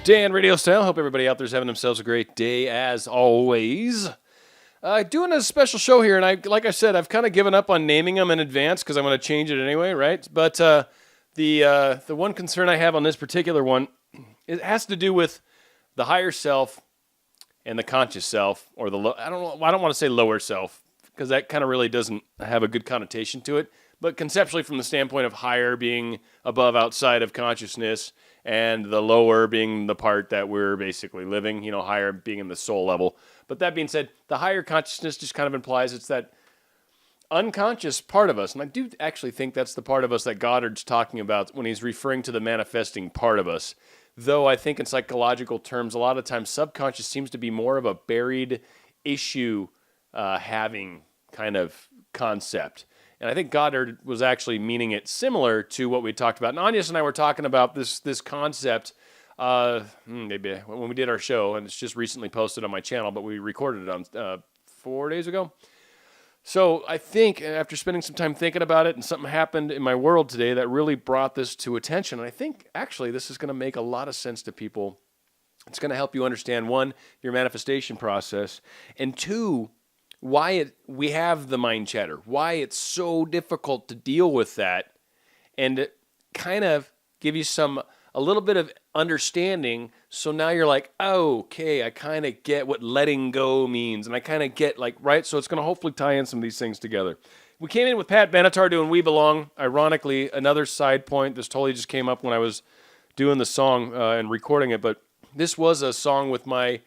Dan RadioStyle. Hope everybody out there's having themselves a great day as always. Doing a special show here, and like I said, I've kind of given up on naming them in advance because I'm going to change it anyway, right? But the one concern I have on this particular one, it has to do with the higher self and the conscious self, or I don't want to say lower self because that kind of really doesn't have a good connotation to it. But conceptually, from the standpoint of higher being above, outside of consciousness, and the lower being the part that we're basically living, higher being in the soul level. But that being said, the higher consciousness just kind of implies it's that unconscious part of us. And I do actually think that's the part of us that Goddard's talking about when he's referring to the manifesting part of us. Though I think in psychological terms, a lot of times subconscious seems to be more of a buried issue having kind of concept. And I think Goddard was actually meaning it similar to what we talked about. And Agnes and I were talking about this concept maybe when we did our show, and it's just recently posted on my channel, but we recorded it on 4 days ago. So I think after spending some time thinking about it, and something happened in my world today that really brought this to attention. And I think actually this is going to make a lot of sense to people. It's going to help you understand, one, your manifestation process, and two, why we have the mind chatter, why it's so difficult to deal with that, and kind of give you a little bit of understanding. So now you're like, oh, okay, I kind of get what letting go means, and I kind of get right. So it's going to hopefully tie in some of these things together. We came in with Pat Benatar doing "We Belong." Ironically, another side point. This totally just came up when I was doing the song and recording it, but this was a song with my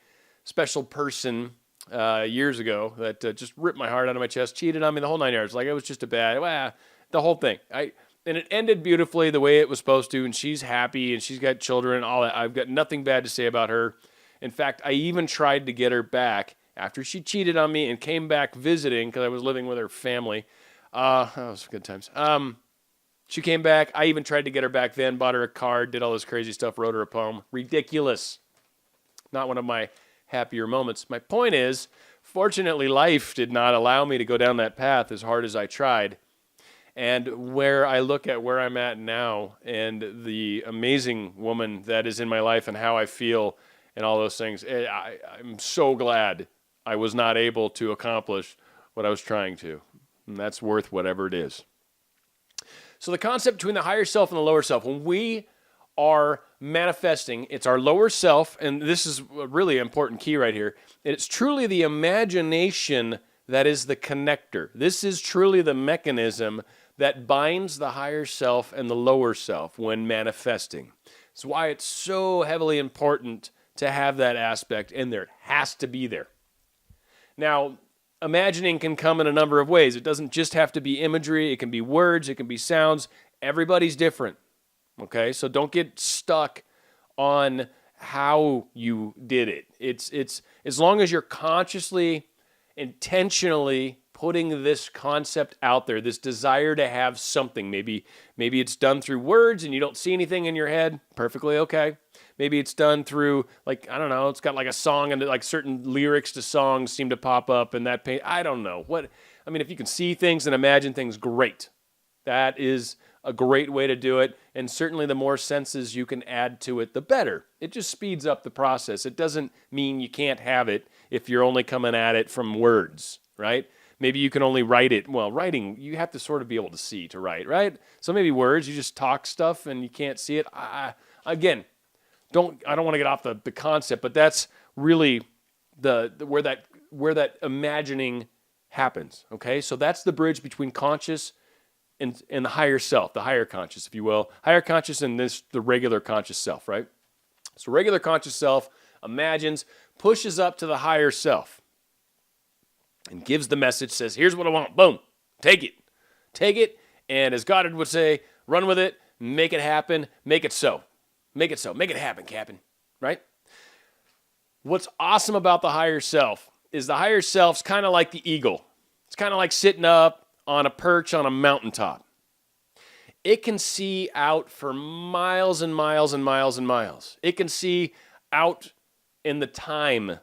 special person years ago that just ripped my heart out of my chest, cheated on me, the whole 9 yards. It was just the whole thing. And it ended beautifully the way it was supposed to, and she's happy, and she's got children and all that. I've got nothing bad to say about her. In fact, I even tried to get her back after she cheated on me and came back visiting because I was living with her family. That was good times. She came back. I even tried to get her back then, bought her a card, did all this crazy stuff, wrote her a poem. Ridiculous. Not one of my happier moments. My point is, fortunately, life did not allow me to go down that path as hard as I tried. And where I look at where I'm at now and the amazing woman that is in my life and how I feel and all those things, I'm so glad I was not able to accomplish what I was trying to. And that's worth whatever it is. So the concept between the higher self and the lower self, when we are manifesting, it's our lower self, and this is a really important key right here. It's truly the imagination that is the connector. This is truly the mechanism that binds the higher self and the lower self when manifesting. It's why it's so heavily important to have that aspect in there. It has to be there. Now, imagining can come in a number of ways. It doesn't just have to be imagery. It can be words. It can be sounds. Everybody's different. Okay, so don't get stuck on how you did it. It's as long as you're consciously, intentionally putting this concept out there, this desire to have something. Maybe it's done through words and you don't see anything in your head. Perfectly okay. Maybe it's done through, I don't know, it's got a song and certain lyrics to songs seem to pop up and that paint. I don't know. If you can see things and imagine things, great. That is a great way to do it. And certainly the more senses you can add to it, the better. It just speeds up the process. It doesn't mean you can't have it if you're only coming at it from words, right? Maybe you can only write it. Well, writing, you have to sort of be able to see to write, right? So maybe words, you just talk stuff and you can't see it. Again, I don't want to get off the concept, but that's really where that imagining happens, okay? So that's the bridge between conscious and the higher self, the higher conscious, if you will. Higher conscious and the regular conscious self, right? So regular conscious self imagines, pushes up to the higher self, and gives the message, says, here's what I want. Boom. Take it. Take it. And as Goddard would say, run with it, make it happen, make it so. Make it so. Make it happen, Captain. Right? What's awesome about the higher self is the higher self's kind of like the eagle. It's kind of like sitting up on a perch on a mountaintop. It can see out for miles and miles and miles and miles. It can see out in the time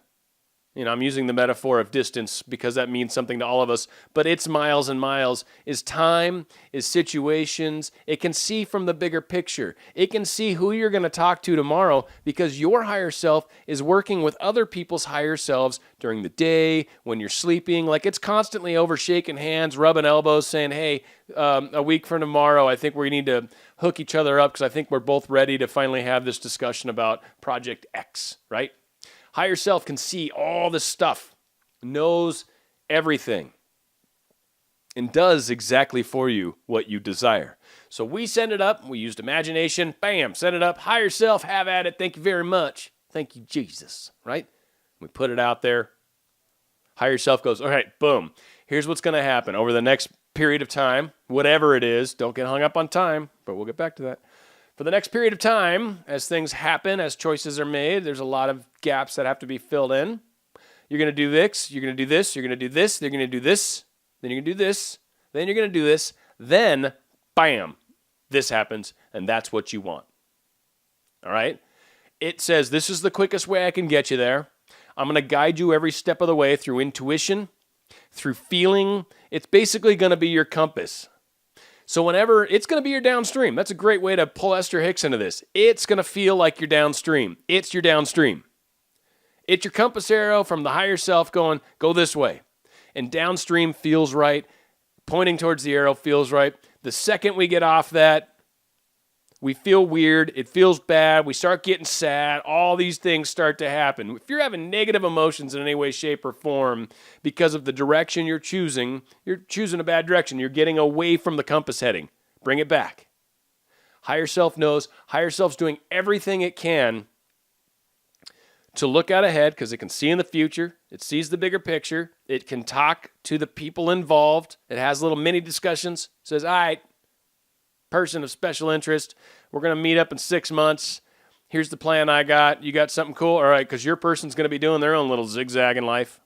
I'm using the metaphor of distance because that means something to all of us, but it's miles and miles, is time, is situations. It can see from the bigger picture. It can see who you're going to talk to tomorrow because your higher self is working with other people's higher selves during the day, when you're sleeping. Like it's constantly over shaking hands, rubbing elbows, saying, hey, a week from tomorrow, I think we need to hook each other up because I think we're both ready to finally have this discussion about Project X, right? Higher self can see all this stuff, knows everything, and does exactly for you what you desire. So we send it up. We used imagination. Bam, send it up. Higher self, have at it. Thank you very much. Thank you, Jesus, right? We put it out there. Higher self goes, all right, boom. Here's what's going to happen over the next period of time, whatever it is. Don't get hung up on time, but we'll get back to that. For the next period of time, as things happen, as choices are made, there's a lot of gaps that have to be filled in. You're going to do this, you're going to do this, you're going to do this, you're going to do this, then you're going to do this, then you're going to do this, then, bam, this happens, and that's what you want. All right? It says, this is the quickest way I can get you there. I'm going to guide you every step of the way through intuition, through feeling. It's basically going to be your compass. So whenever, it's going to be your downstream. That's a great way to pull Esther Hicks into this. It's going to feel like you're downstream. It's your downstream. It's your compass arrow from the higher self going, go this way. And downstream feels right. Pointing towards the arrow feels right. The second we get off that, we feel weird. It feels bad. We start getting sad. All these things start to happen. If you're having negative emotions in any way, shape, or form because of the direction you're choosing a bad direction. You're getting away from the compass heading. Bring it back. Higher self knows. Higher self's doing everything it can to look out ahead because it can see in the future. It sees the bigger picture. It can talk to the people involved. It has little mini discussions. It says, all right, person of special interest, we're going to meet up in 6 months. Here's the plan I got. You got something cool? All right, because your person's going to be doing their own little zigzag in life.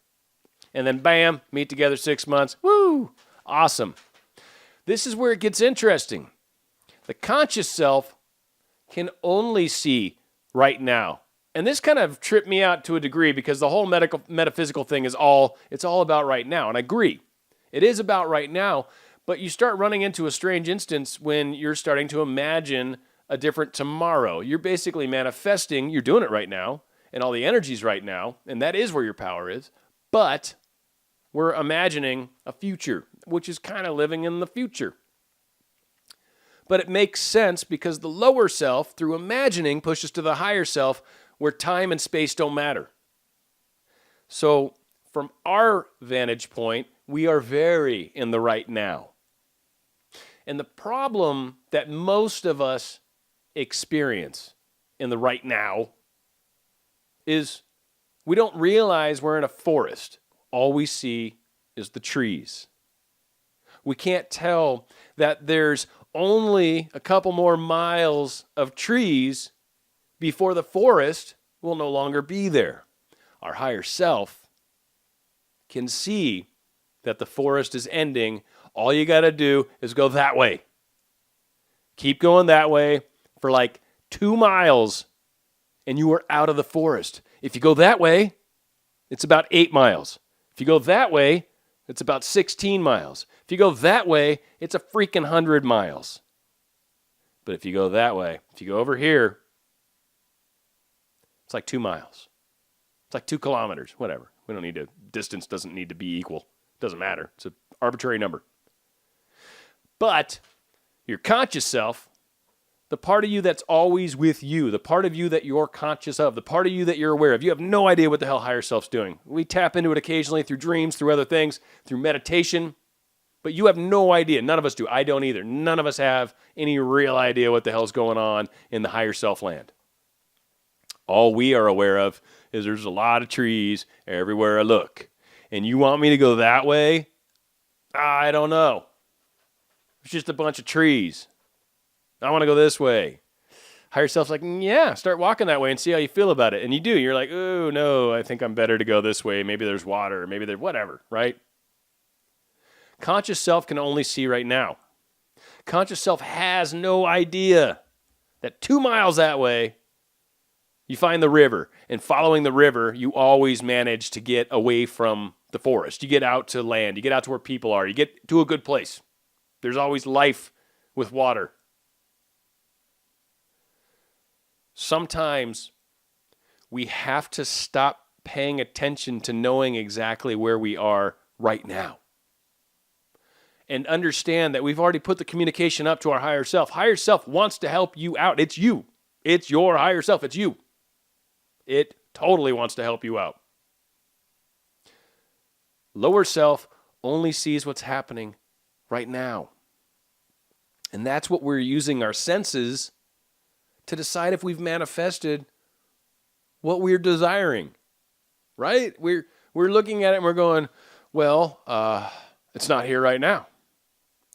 And then bam, meet together 6 months. Woo! Awesome. This is where it gets interesting. The conscious self can only see right now. And this kind of tripped me out to a degree because the whole metaphysical thing it's all about right now. And I agree. It is about right now. But you start running into a strange instance when you're starting to imagine a different tomorrow. You're basically manifesting, you're doing it right now, and all the energy's right now, and that is where your power is. But we're imagining a future, which is kind of living in the future. But it makes sense because the lower self, through imagining, pushes to the higher self where time and space don't matter. So from our vantage point, we are very in the right now. And the problem that most of us experience in the right now is we don't realize we're in a forest. All we see is the trees. We can't tell that there's only a couple more miles of trees before the forest will no longer be there. Our higher self can see that the forest is ending. All you got to do is go that way. Keep going that way for like 2 miles and you are out of the forest. If you go that way, it's about 8 miles. If you go that way, it's about 16 miles. If you go that way, it's a freaking 100 miles. But if you go that way, if you go over here, it's like 2 miles. It's like 2 kilometers, whatever. We don't need to, distance doesn't need to be equal. Doesn't matter. It's an arbitrary number. But your conscious self, the part of you that's always with you, the part of you that you're conscious of, the part of you that you're aware of, you have no idea what the hell higher self's doing. We tap into it occasionally through dreams, through other things, through meditation, but you have no idea. None of us do. I don't either. None of us have any real idea what the hell's going on in the higher self land. All we are aware of is there's a lot of trees everywhere I look. And you want me to go that way? I don't know. It's just a bunch of trees. I want to go this way. Higher self's like, yeah, start walking that way and see how you feel about it. And you do. You're like, oh, no, I think I'm better to go this way. Maybe there's water. Maybe there's whatever, right? Conscious self can only see right now. Conscious self has no idea that 2 miles that way You find the river, and following the river, you always manage to get away from the forest. You get out to land. You get out to where people are. You get to a good place. There's always life with water. Sometimes we have to stop paying attention to knowing exactly where we are right now. And understand that we've already put the communication up to our higher self. Higher self wants to help you out. It's you. It's your higher self. It's you. It totally wants to help you out. Lower self only sees what's happening right now. And that's what we're using our senses to decide if we've manifested what we're desiring. Right? We're looking at it and we're going, well, it's not here right now.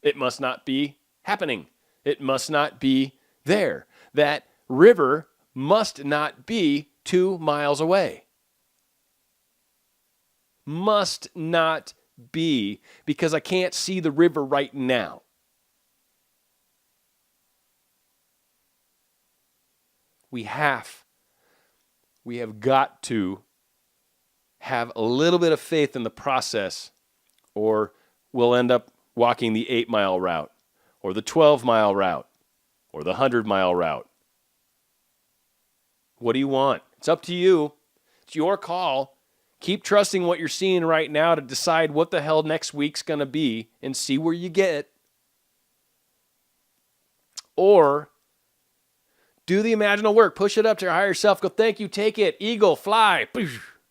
It must not be happening. It must not be there. That river must not be 2 miles away. Must not be, because I can't see the river right now. We have got to have a little bit of faith in the process, or we'll end up walking the 8-mile route, or the 12-mile route, or the 100-mile route. What do you want? It's up to you. It's your call. Keep trusting what you're seeing right now to decide what the hell next week's going to be and see where you get. Or do the imaginal work. Push it up to your higher self. Go, thank you, take it. Eagle, fly.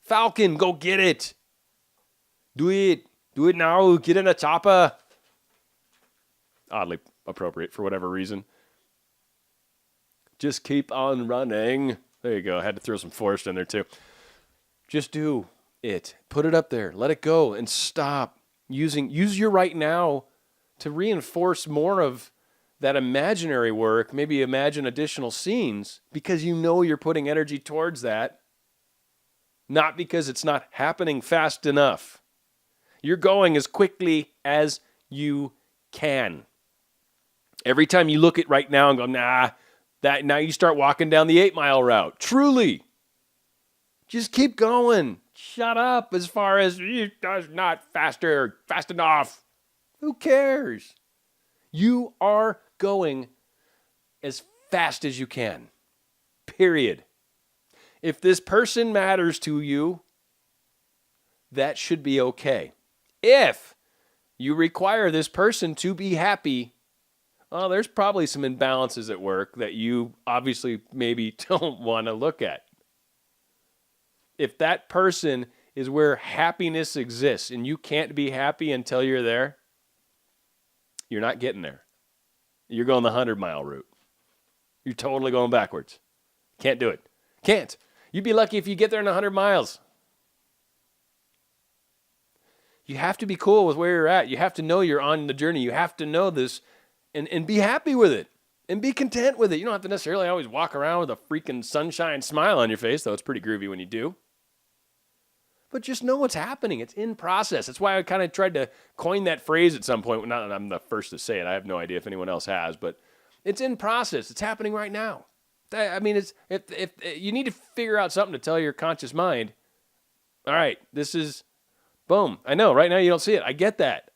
Falcon, go get it. Do it. Do it now. Get in a chopper. Oddly appropriate for whatever reason. Just keep on running. There you go. I had to throw some forest in there too. Just do it. Put it up there. Let it go and stop. Use your right now to reinforce more of that imaginary work. Maybe imagine additional scenes because you know you're putting energy towards that. Not because it's not happening fast enough. You're going as quickly as you can. Every time you look at right now and go, nah, now you start walking down the 8-mile route. Truly. Just keep going. Shut up as far as it does not fast enough. Who cares? You are going as fast as you can. Period. If this person matters to you, that should be okay. If you require this person to be happy, well, there's probably some imbalances at work that you obviously maybe don't want to look at. If that person is where happiness exists and you can't be happy until you're there, you're not getting there. You're going the 100-mile route. You're totally going backwards. Can't do it. Can't. You'd be lucky if you get there in 100 miles. You have to be cool with where you're at. You have to know you're on the journey. You have to know this and be happy with it and be content with it. You don't have to necessarily always walk around with a freaking sunshine smile on your face, though it's pretty groovy when you do. But just know what's happening. It's in process. That's why I kind of tried to coin that phrase at some point. Not that I'm the first to say it. I have no idea if anyone else has, but it's in process. It's happening right now. I mean, if you need to figure out something to tell your conscious mind, all right, this is, boom. I know right now you don't see it. I get that,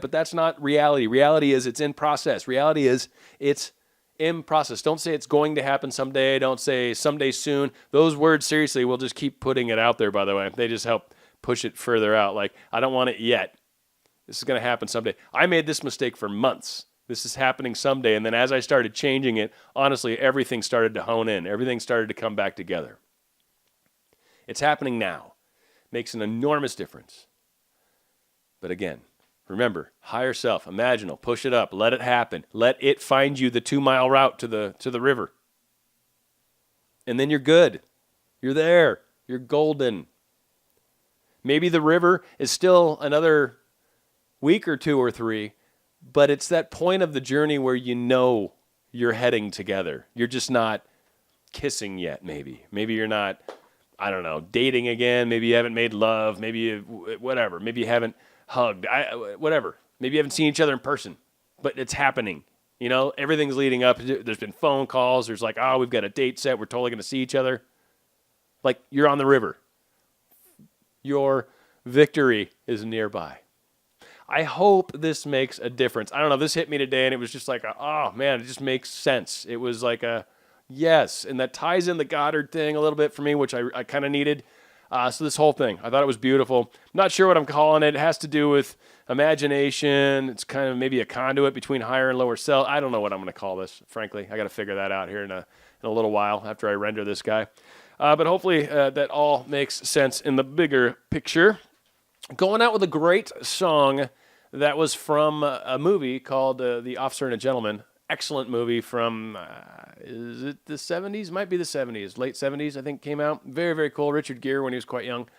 but that's not reality. Reality is it's in process. Reality is it's in process. Don't say it's going to happen someday. Don't say someday soon. Those words, seriously, we'll just keep putting it out there, by the way. They just help push it further out. Like, I don't want it yet. This is going to happen someday. I made this mistake for months. This is happening someday. And then as I started changing it, honestly, everything started to hone in. Everything started to come back together. It's happening now. Makes an enormous difference. But again, remember, higher self, imaginal, push it up, let it happen. Let it find you the 2-mile route to the river. And then you're good. You're there. You're golden. Maybe the river is still another week or 2 or 3, but it's that point of the journey where you know you're heading together. You're just not kissing yet, maybe. Maybe you're not, I don't know, dating again. Maybe you haven't made love. Maybe whatever. Maybe you haven't hugged. Whatever. Maybe you haven't seen each other in person, but it's happening. You know, everything's leading up. There's been phone calls. There's like, oh, we've got a date set. We're totally going to see each other. Like you're on the river. Your victory is nearby. I hope this makes a difference. I don't know. This hit me today, and it was just like, oh, man, it just makes sense. It was like a yes, and that ties in the Goddard thing a little bit for me, which I kind of needed. So this whole thing, I thought it was beautiful. I'm not sure what I'm calling it. It has to do with imagination. It's kind of maybe a conduit between higher and lower self. I don't know what I'm going to call this, frankly. I got to figure that out here in a little while after I render this guy. But hopefully that all makes sense in the bigger picture. Going out with a great song that was from a movie called The Officer and a Gentleman. Excellent movie from, is it the 70s? Might be the 70s. Late 70s, I think, came out. Very, very cool. Richard Gere when he was quite young.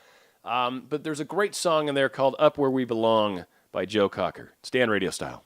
But there's a great song in there called Up Where We Belong by Joe Cocker. Stay on Radio Style.